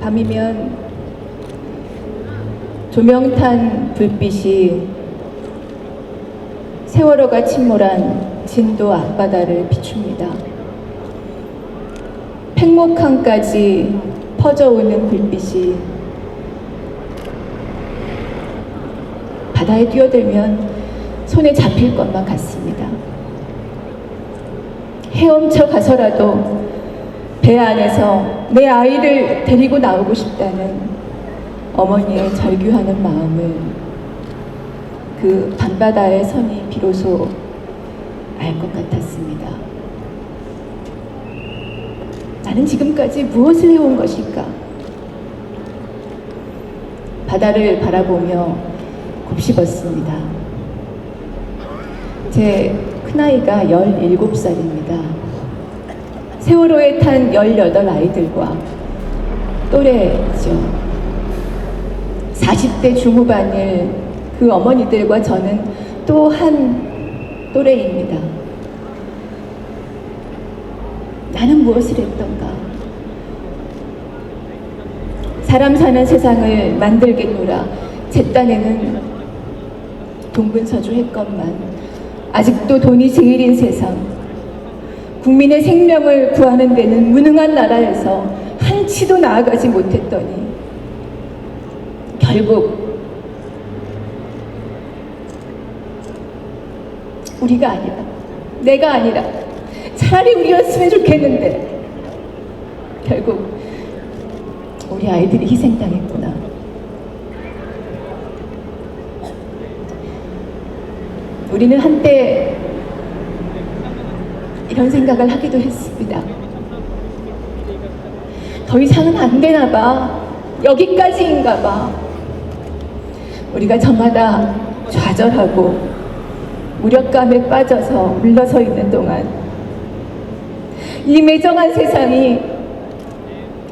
밤이면 조명탄 불빛이 세월호가 침몰한 진도 앞바다를 비춥니다. 팽목항까지 퍼져오는 불빛이 바다에 뛰어들면 손에 잡힐 것만 같습니다. 헤엄쳐 가서라도 배 안에서 내 아이를 데리고 나오고 싶다는 어머니의 절규하는 마음을 그 밤바다의 선이 비로소 알 것 같았습니다. 나는 지금까지 무엇을 해온 것일까? 바다를 바라보며 곱씹었습니다. 제 큰아이가 17살입니다. 세월호에 탄 18아이들과 또래죠. 40대 중후반일 그 어머니들과 저는 또 한 또래입니다. 나는 무엇을 했던가? 사람 사는 세상을 만들겠노라 제 딴에는 동분서주했건만 아직도 돈이 제일인 세상, 국민의 생명을 구하는 데는 무능한 나라에서 한치도 나아가지 못했더니 결국 우리가 아니라, 내가 아니라 차라리 우리였으면 좋겠는데 결국 우리 아이들이 희생당했구나. 우리는 한때 이런 생각을 하기도 했습니다. 더 이상은 안 되나 봐. 여기까지인가 봐. 우리가 저마다 좌절하고 무력감에 빠져서 물러서 있는 동안 이 매정한 세상이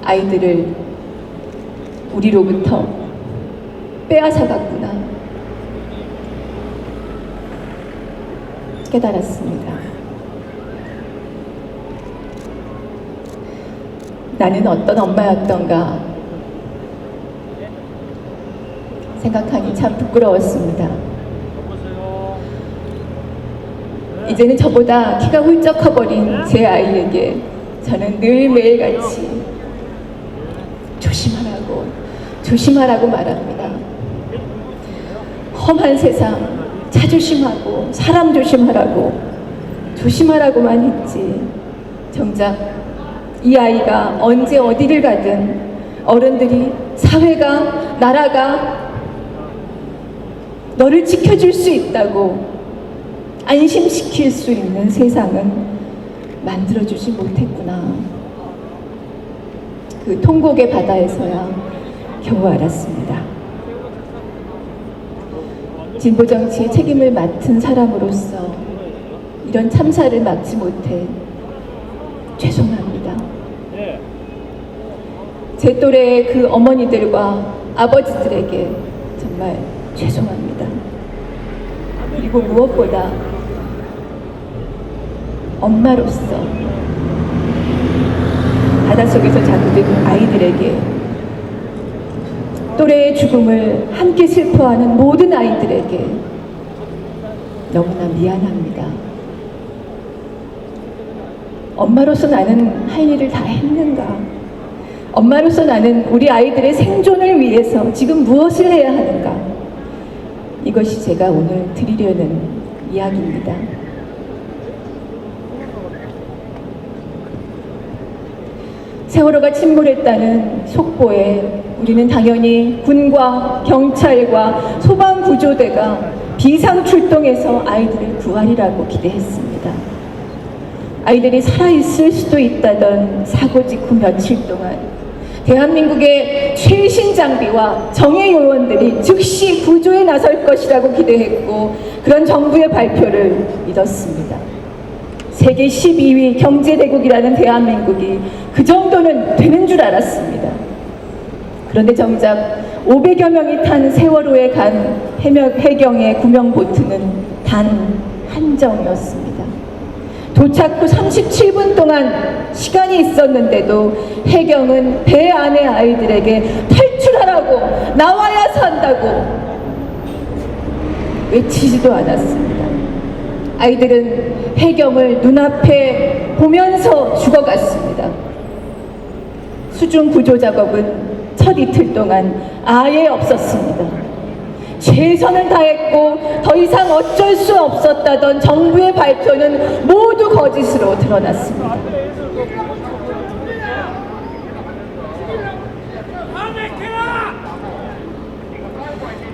아이들을 우리로부터 빼앗아갔구나 깨달았습니다. 나는 어떤 엄마였던가 생각하니 참 부끄러웠습니다. 이제는 저보다 키가 훌쩍 커버린 제 아이에게 저는 늘 매일같이 조심하라고 말합니다. 험한 세상 차 조심하고 사람 조심하라고만 했지, 정작 이 아이가 언제 어디를 가든 어른들이, 사회가, 나라가 너를 지켜줄 수 있다고 안심시킬 수 있는 세상은 만들어주지 못했구나. 그 통곡의 바다에서야 겨우 알았습니다. 진보정치의 책임을 맡은 사람으로서 이런 참사를 막지 못해 죄송합니다. 제 또래의 그 어머니들과 아버지들에게 정말 죄송합니다. 그리고 무엇보다 엄마로서 바닷속에서 잠든 아이들에게, 또래의 죽음을 함께 슬퍼하는 모든 아이들에게 너무나 미안합니다. 엄마로서 나는 할 일을 다 했는가? 엄마로서 나는 우리 아이들의 생존을 위해서 지금 무엇을 해야 하는가? 이것이 제가 오늘 드리려는 이야기입니다. 세월호가 침몰했다는 속보에 우리는 당연히 군과 경찰과 소방구조대가 비상출동해서 아이들을 구하리라고 기대했습니다. 아이들이 살아있을 수도 있다던 사고 직후 며칠 동안 대한민국의 최신 장비와 정예 요원들이 즉시 구조에 나설 것이라고 기대했고, 그런 정부의 발표를 믿었습니다. 세계 12위 경제대국이라는 대한민국이 그 정도는 되는 줄 알았습니다. 그런데 정작 500여 명이 탄 세월호에 간 해경의 구명보트는 단 한정이었습니다. 도착 후 37분 동안 시간이 있었는데도 해경은 배 안의 아이들에게 탈출하라고, 나와야 산다고 외치지도 않았습니다. 아이들은 해경을 눈앞에 보면서 죽어갔습니다. 수중 구조 작업은 첫 이틀 동안 아예 없었습니다. 최선을 다했고 더 이상 어쩔 수 없었다던 정부의 발표는 모두 거짓으로 드러났습니다.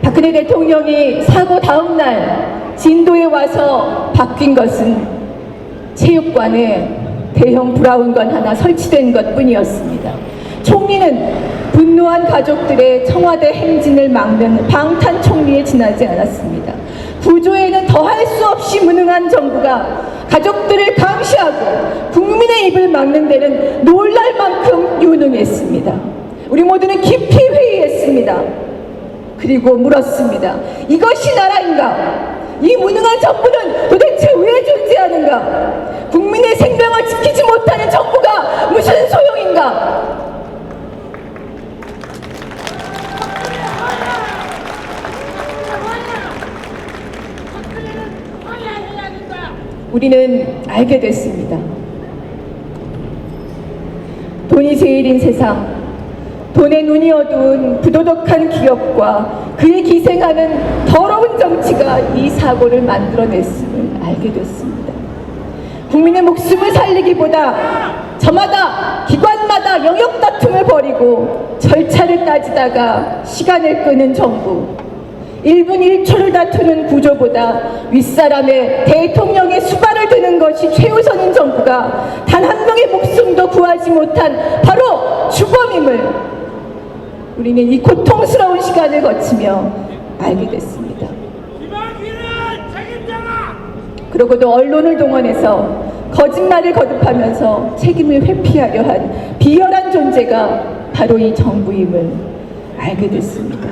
박근혜 대통령이 사고 다음 날 진도에 와서 바뀐 것은 체육관에 대형 브라운관 하나 설치된 것뿐이었습니다. 총리는 분노한 가족들의 청와대 행진을 막는 방탄 총리에 지나지 않았습니다. 구조에는 더할 수 없이 무능한 정부가 가족들을 감시하고 국민의 입을 막는 데는 놀랄 만큼 유능했습니다. 우리 모두는 깊이 회의했습니다. 그리고 물었습니다. 이것이 나라인가? 이 무능한 정부는 도대체 왜 존재하는가? 국민의 생명을 지키지 못하는 정부가 무슨 소용인가? 우리는 알게 됐습니다. 돈이 제일인 세상, 돈에 눈이 어두운 부도덕한 기업과 그에 기생하는 더러운 정치가 이 사고를 만들어냈음을 알게 됐습니다. 국민의 목숨을 살리기보다 저마다 기관마다 영역 다툼을 벌이고 절차를 따지다가 시간을 끄는 정부, 1분 1초를 다투는 구조보다 윗사람의 대통령의 수발을 드는 것이 최우선인 정부가 단 한 명의 목숨도 구하지 못한 바로 주범임을 우리는 이 고통스러운 시간을 거치며 알게 됐습니다. 그러고도 언론을 동원해서 거짓말을 거듭하면서 책임을 회피하려 한 비열한 존재가 바로 이 정부임을 알게 됐습니다.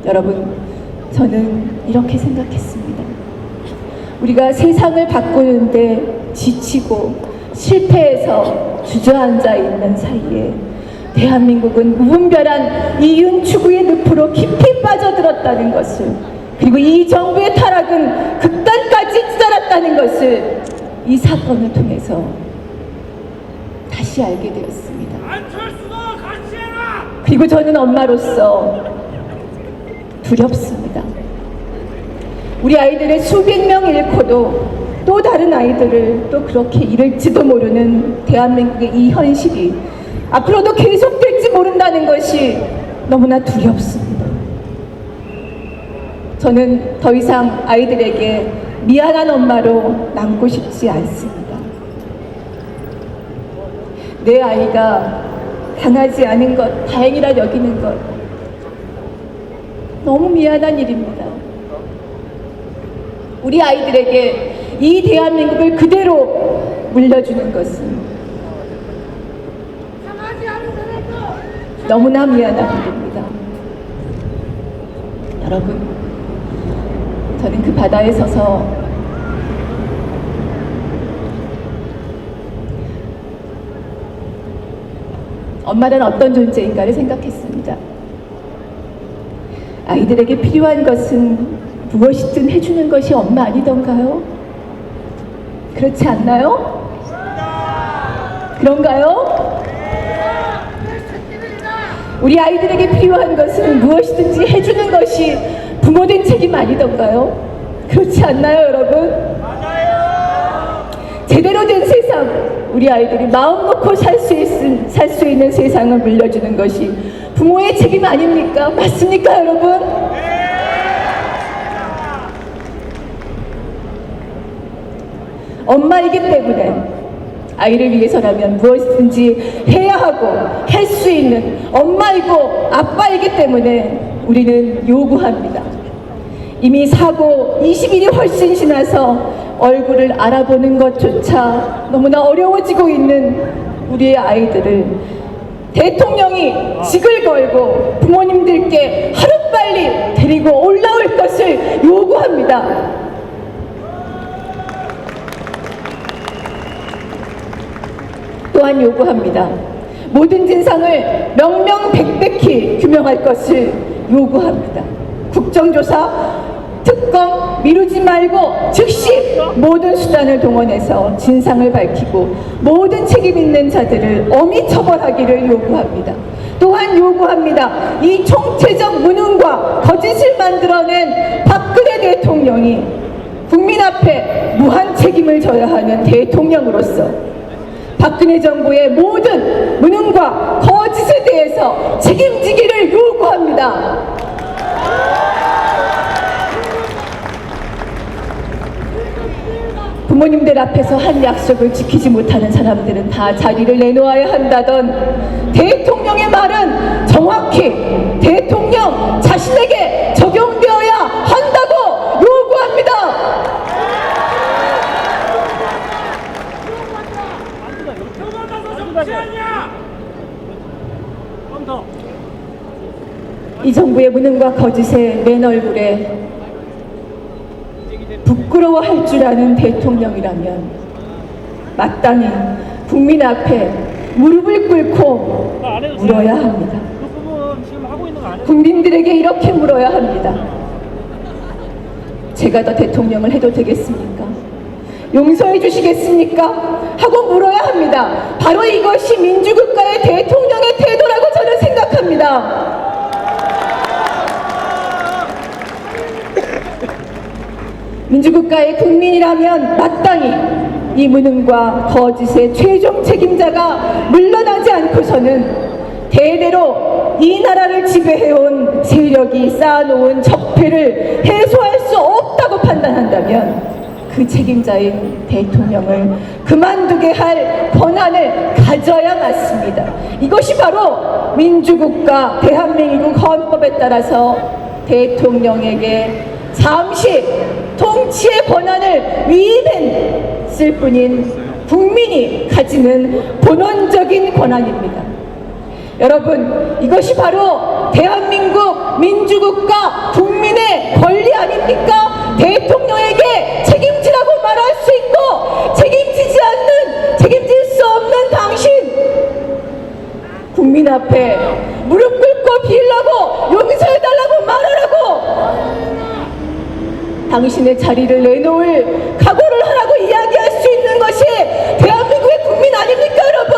여러분, 저는 이렇게 생각했습니다. 우리가 세상을 바꾸는데 지치고 실패해서 주저앉아 있는 사이에 대한민국은 무분별한 이윤 추구의 늪으로 깊이 빠져들었다는 것을, 그리고 이 정부의 타락은 극단까지 치달았다는 것을 이 사건을 통해서 다시 알게 되었습니다. 그리고 저는 엄마로서 두렵습니다. 우리 아이들을 수백 명 잃고도 또 다른 아이들을 또 그렇게 잃을지도 모르는 대한민국의 이 현실이 앞으로도 계속될지 모른다는 것이 너무나 두렵습니다. 저는 더 이상 아이들에게 미안한 엄마로 남고 싶지 않습니다. 내 아이가 당하지 않은 것, 다행이라 여기는 것, 너무 미안한 일입니다. 우리 아이들에게 이 대한민국을 그대로 물려주는 것은 너무나 미안한 일입니다. 여러분, 저는 그 바다에 서서 엄마는 어떤 존재인가를 생각했습니다. 아이들에게 필요한 것은 무엇이든 해주는 것이 엄마 아니던가요? 그렇지 않나요? 그런가요? 우리 아이들에게 필요한 것은 무엇이든지 해주는 것이 부모된 책임 아니던가요? 그렇지 않나요, 여러분? 제대로 된 세상, 우리 아이들이 마음 놓고 살 수 있는 세상을 물려주는 것이 부모의 책임 아닙니까? 맞습니까, 여러분? 엄마이기 때문에 아이를 위해서라면 무엇이든지 해야 하고 할 수 있는 엄마이고 아빠이기 때문에 우리는 요구합니다. 이미 사고 20일이 훨씬 지나서 얼굴을 알아보는 것조차 너무나 어려워지고 있는 우리의 아이들을 대통령이 직을 걸고 부모님들께 하루빨리 데리고 올라올 것을 요구합니다. 또한 요구합니다. 모든 진상을 명명백백히 규명할 것을 요구합니다. 국정조사, 특검 미루지 말고 즉시 모든 수단을 동원해서 진상을 밝히고 모든 책임 있는 자들을 엄히 처벌하기를 요구합니다. 또한 요구합니다. 이 총체적 무능과 거짓을 만들어낸 박근혜 대통령이 국민 앞에 무한 책임을 져야 하는 대통령으로서 박근혜 정부의 모든 무능과 거짓에 대해서 책임지기를 요구합니다. 부모님들 앞에서 한 약속을 지키지 못하는 사람들은 다 자리를 내놓아야 한다던 대통령의 말은 정확히 대통령 자신에게 적용되어야 한다고 요구합니다. 이 정부의 무능과 거짓의 맨 얼굴에 부끄러워할 줄 아는 대통령이라면 마땅히 국민 앞에 무릎을 꿇고 물어야 합니다. 국민들에게 이렇게 물어야 합니다. 제가 더 대통령을 해도 되겠습니까? 용서해 주시겠습니까? 하고 물어야 합니다. 바로 이것이 민주국가의 대통령의 태도라고 저는 생각합니다. 민주국가의 국민이라면 마땅히 이 무능과 거짓의 최종 책임자가 물러나지 않고서는 대대로 이 나라를 지배해온 세력이 쌓아놓은 적폐를 해소할 수 없다고 판단한다면 그 책임자인 대통령을 그만두게 할 권한을 가져야 맞습니다. 이것이 바로 민주국가 대한민국 헌법에 따라서 대통령에게 잠시 통치의 권한을 위임했을 뿐인 국민이 가지는 본원적인 권한입니다. 여러분, 이것이 바로 대한민국 민주국가 국민의 권리 아닙니까? 대통령에게 책임지라고 말할 수 있고 책임질 수 없는 당신, 국민 앞에 무릎 꿇고 빌라고 용서해달라고 말하라고 당신의 자리를 내놓을 각오를 하라고 이야기할 수 있는 것이 대한민국의 국민 아닙니까, 여러분?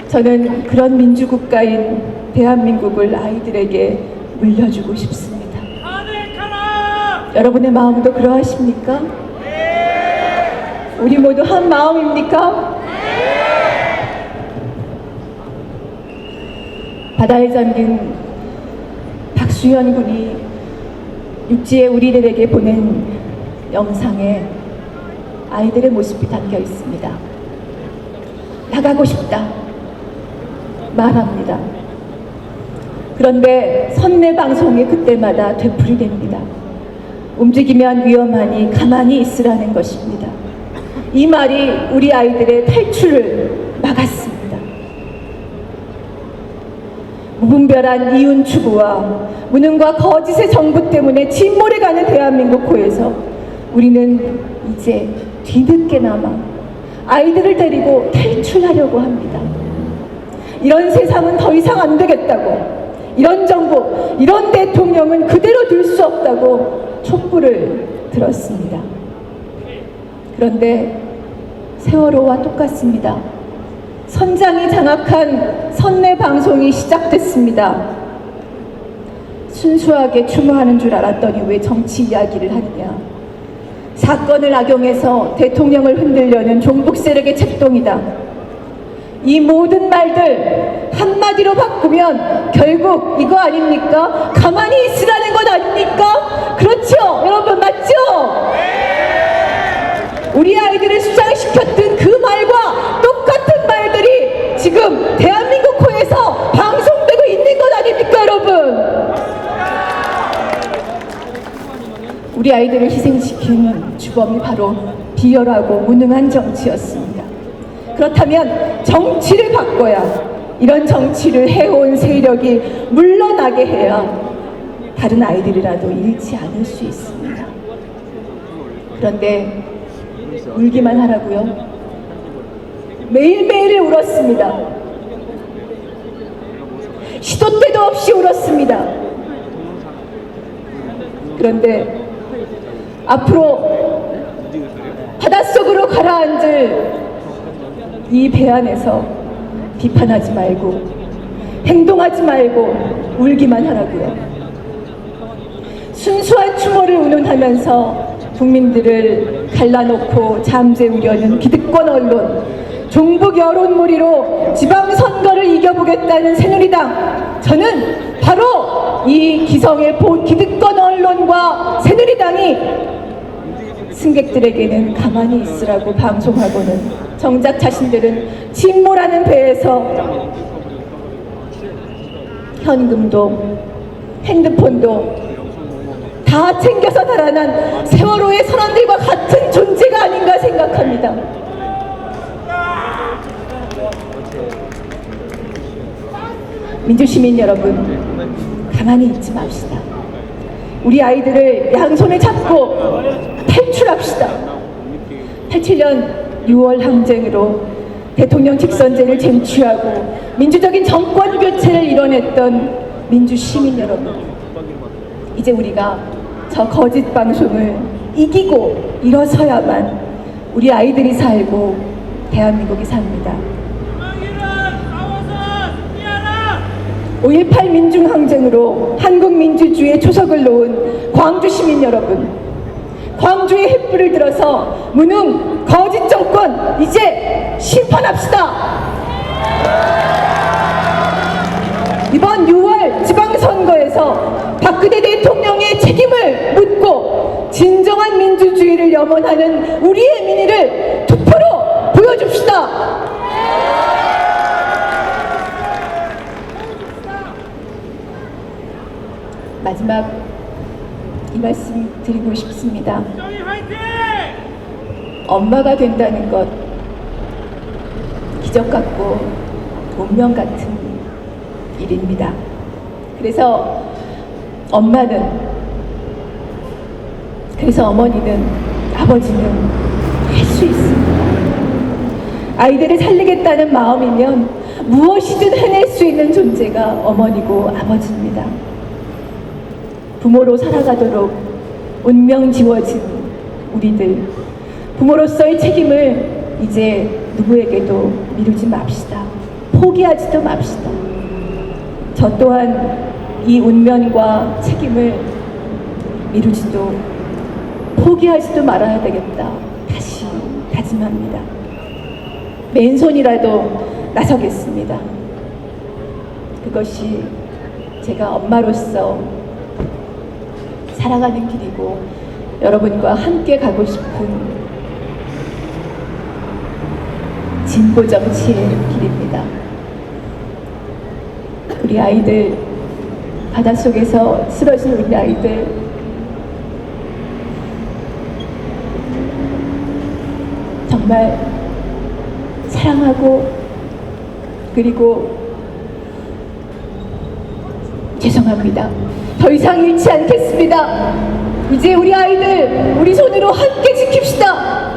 저는 그런 민주국가인 대한민국을 아이들에게 물려주고 싶습니다. 여러분의 마음도 그러하십니까? 우리 모두 한 마음입니까? 바다에 잠긴 박수현 군이 육지에 우리들에게 보낸 영상에 아이들의 모습이 담겨 있습니다. 나가고 싶다 말합니다. 그런데 선내 방송이 그때마다 되풀이됩니다. 움직이면 위험하니 가만히 있으라는 것입니다. 이 말이 우리 아이들의 탈출을 막았습니다. 무분별한 이윤 추구와 무능과 거짓의 정부 때문에 침몰해가는 대한민국호에서 우리는 이제 뒤늦게나마 아이들을 데리고 탈출하려고 합니다. 이런 세상은 더 이상 안 되겠다고, 이런 정부, 이런 대통령은 그대로 둘 수 없다고 촛불을 들었습니다. 그런데 세월호와 똑같습니다. 선장이 장악한 선내 방송이 시작됐습니다. 순수하게 추모하는 줄 알았더니 왜 정치 이야기를 하느냐. 사건을 악용해서 대통령을 흔들려는 종북 세력의 책동이다. 이 모든 말들 한마디로 바꾸면 결국 이거 아닙니까? 가만히 있으라는 것 아닙니까? 그렇죠? 여러분, 맞죠? 우리 아이들을 수장시켰던 그 말과 똑같은 말들이 지금 대한민국호에서 방송되고 있는 것 아닙니까, 여러분? 우리 아이들을 희생시키는 주범이 바로 비열하고 무능한 정치였습니다. 그렇다면 정치를 바꿔야, 이런 정치를 해온 세력이 물러나게 해야 다른 아이들이라도 잃지 않을 수 있습니다. 그런데 울기만 하라고요? 매일매일 울었습니다. 시도 때도 없이 울었습니다. 그런데 앞으로 바닷속으로 가라앉을 이 배 안에서 비판하지 말고 행동하지 말고 울기만 하라고요. 순수한 추모를 운운하면서 국민들을 갈라놓고 잠재우려는 기득권 언론, 종북 여론몰이로 지방선거를 이겨보겠다는 새누리당, 저는 바로 이 기성의 기득권 언론과 새누리당이 승객들에게는 가만히 있으라고 방송하고는 정작 자신들은 침몰하는 배에서 현금도 핸드폰도 다 챙겨서 달아난 세월호의 선원들과 같은 존재가 아닌가 생각합니다. 민주시민 여러분, 가만히 있지 맙시다. 우리 아이들을 양손에 잡고 탈출합시다. 87년 6월 항쟁으로 대통령 직선제를 쟁취하고 민주적인 정권 교체를 이뤄냈던 민주시민 여러분, 이제 우리가 저 거짓 방송을 이기고 일어서야만 우리 아이들이 살고 대한민국이 삽니다. 5.18 민중항쟁으로 한국민주주의의 초석을 놓은 광주 시민 여러분, 광주의 횃불을 들어서 무능 거짓 정권 이제 심판합시다. 이번 6월 지방선거에서 박근혜 대통령의 책임을 묻고 진정한 민주주의를 염원하는 우리의 민의를 투표로 보여줍시다. 마지막 이 말씀 드리고 싶습니다. 엄마가 된다는 것 기적 같고 운명 같은 일입니다. 그래서 어머니는, 아버지는 할 수 있습니다. 아이들을 살리겠다는 마음이면 무엇이든 해낼 수 있는 존재가 어머니고 아버지입니다. 부모로 살아가도록 운명 지워진 우리들, 부모로서의 책임을 이제 누구에게도 미루지 맙시다. 포기하지도 맙시다. 저 또한 이 운명과 책임을 미루지도 포기하지도 말아야 되겠다. 다시 다짐합니다. 맨손이라도 나서겠습니다. 그것이 제가 엄마로서 살아가는 길이고 여러분과 함께 가고 싶은 진보 정치의 길입니다. 우리 아이들, 바닷속에서 쓰러진 우리 아이들, 정말 사랑하고 그리고 죄송합니다. 더 이상 잃지 않겠습니다. 이제 우리 아이들 우리 손으로 함께 지킵시다.